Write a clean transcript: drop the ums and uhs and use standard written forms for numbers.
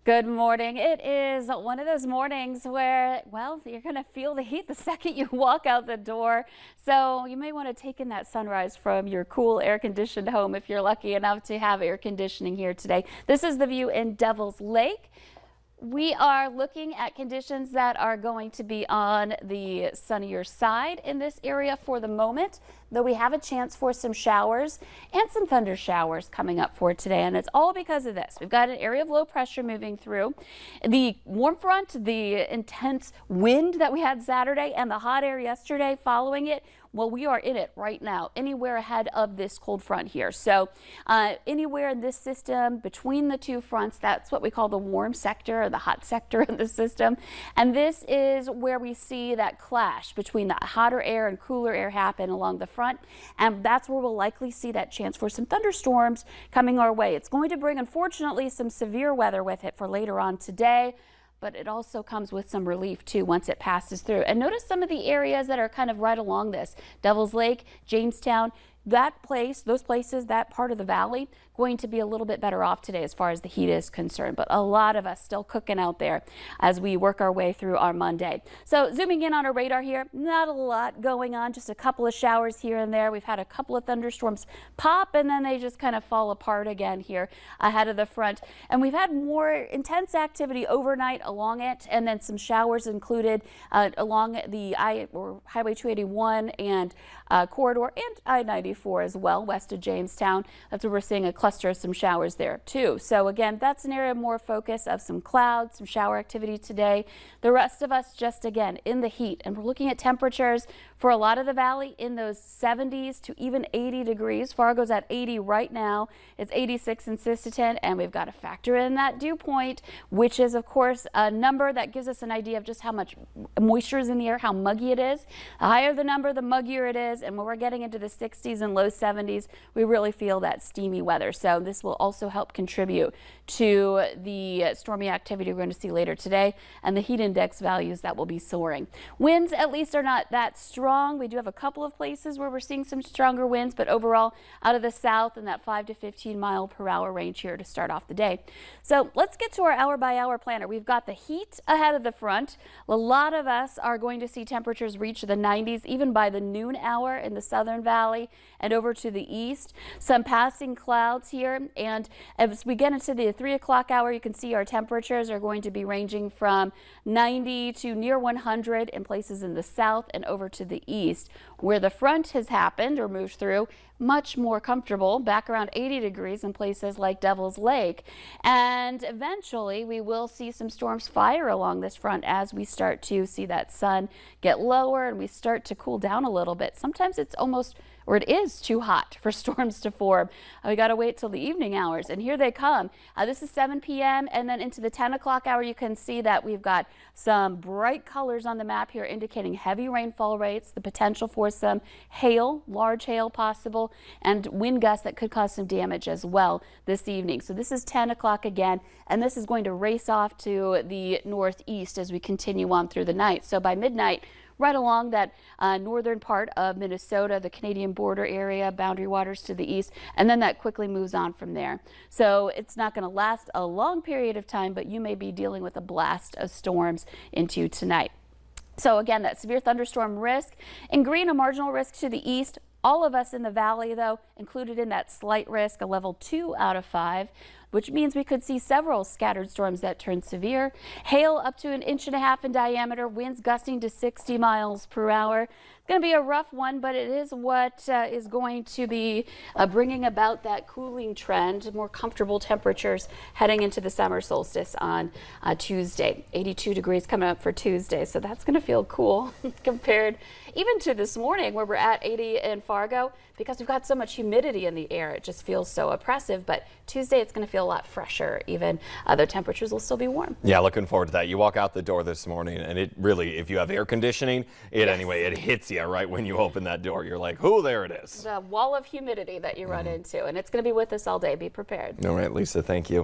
Good morning. It is one of those mornings where, well, you're going to feel the heat the second you walk out the door. So you may want to take in that sunrise from your cool air-conditioned home if you're lucky enough to have air conditioning here today. This is the view in Devil's Lake. We are looking at conditions that are going to be on the sunnier side in this area for the moment, though we have a chance for some showers and some thunder showers coming up for today. And it's all because of this. We've got an area of low pressure moving through. The warm front, the intense wind that we had Saturday, and the hot air yesterday following it. Well, we are in it right now, anywhere ahead of this cold front here. So anywhere in this system between the two fronts, that's what we call the warm sector or the hot sector of the system. And this is where we see that clash between the hotter air and cooler air happen along the front. And that's where we'll likely see that chance for some thunderstorms coming our way. It's going to bring, unfortunately, some severe weather with it for later on today. But it also comes with some relief too once it passes through. And notice some of the areas that are kind of right along this. Devil's Lake, Jamestown, that place, those places, that part of the valley, going to be a little bit better off today as far as the heat is concerned. But a lot of us still cooking out there as we work our way through our Monday. So zooming in on our radar here, not a lot going on, just a couple of showers here and there. We've had a couple of thunderstorms pop and then they just kind of fall apart again here ahead of the front. And we've had more intense activity overnight along it, and then some showers included along the Highway 281 and corridor and I-94 as well, west of Jamestown. That's where we're seeing a cluster of some showers there too. So again, that's an area more focus of some clouds, some shower activity today. The rest of us just again in the heat, and we're looking at temperatures for a lot of the valley in those 70s to even 80 degrees. Fargo's at 80 right now. It's 86 in Sisseton, and we've got to factor in that dew point, which is of course a number that gives us an idea of just how much moisture is in the air, how muggy it is. The higher the number, the muggier it is, and when we're getting into the 60s and low 70s, we really feel that steamy weather. So this will also help contribute to the stormy activity we're going to see later today and the heat index values that will be soaring. Winds at least are not that strong. We do have a couple of places where we're seeing some stronger winds, but overall out of the south in that 5 to 15 mile per hour range here to start off the day. So let's get to our hour by hour planner. We've got the heat ahead of the front. A lot of us are going to see temperatures reach the 90s even by the noon hour in the southern valley and over to the east. Some passing clouds here, and as we get into the 3 o'clock hour, you can see our temperatures are going to be ranging from 90 to near 100 in places in the south and over to the east. Where the front has happened or moved through, much more comfortable, back around 80 degrees in places like Devil's Lake. And eventually we will see some storms fire along this front as we start to see that sun get lower and we start to cool down a little bit. Sometimes it's almost, or it is too hot for storms to form. We got to wait till the evening hours, and here they come. This is 7 p.m. and then into the 10 o'clock hour, you can see that we've got some bright colors on the map here indicating heavy rainfall rates, the potential for some hail, large hail possible, and wind gusts that could cause some damage as well this evening. So this is 10 o'clock again, and this is going to race off to the northeast as we continue on through the night. So by midnight, right along that northern part of Minnesota, the Canadian border area, boundary waters to the east, and then that quickly moves on from there. So it's not going to last a long period of time, but you may be dealing with a blast of storms into tonight. So again, that severe thunderstorm risk in green, a marginal risk to the east. All of us in the valley, though, included in that slight risk, a level 2 out of 5, which means we could see several scattered storms that turn severe. Hail up to 1.5 inches in diameter, winds gusting to 60 miles per hour. It's going to be a rough one, but it is what is going to be bringing about that cooling trend, more comfortable temperatures heading into the summer solstice on Tuesday. 82 degrees coming up for Tuesday, so that's going to feel cool compared even to this morning where we're at 80 in Fargo, because we've got so much humidity in the air. It just feels so oppressive, but Tuesday it's going to feel a lot fresher, even though temperatures will still be warm. Yeah, looking forward to that. You walk out the door this morning and it really, if you have air conditioning, anyway, it hits you right when you open that door. You're like, oh, there it is. The wall of humidity that you run into, and it's going to be with us all day. Be prepared. All right, Lisa, thank you.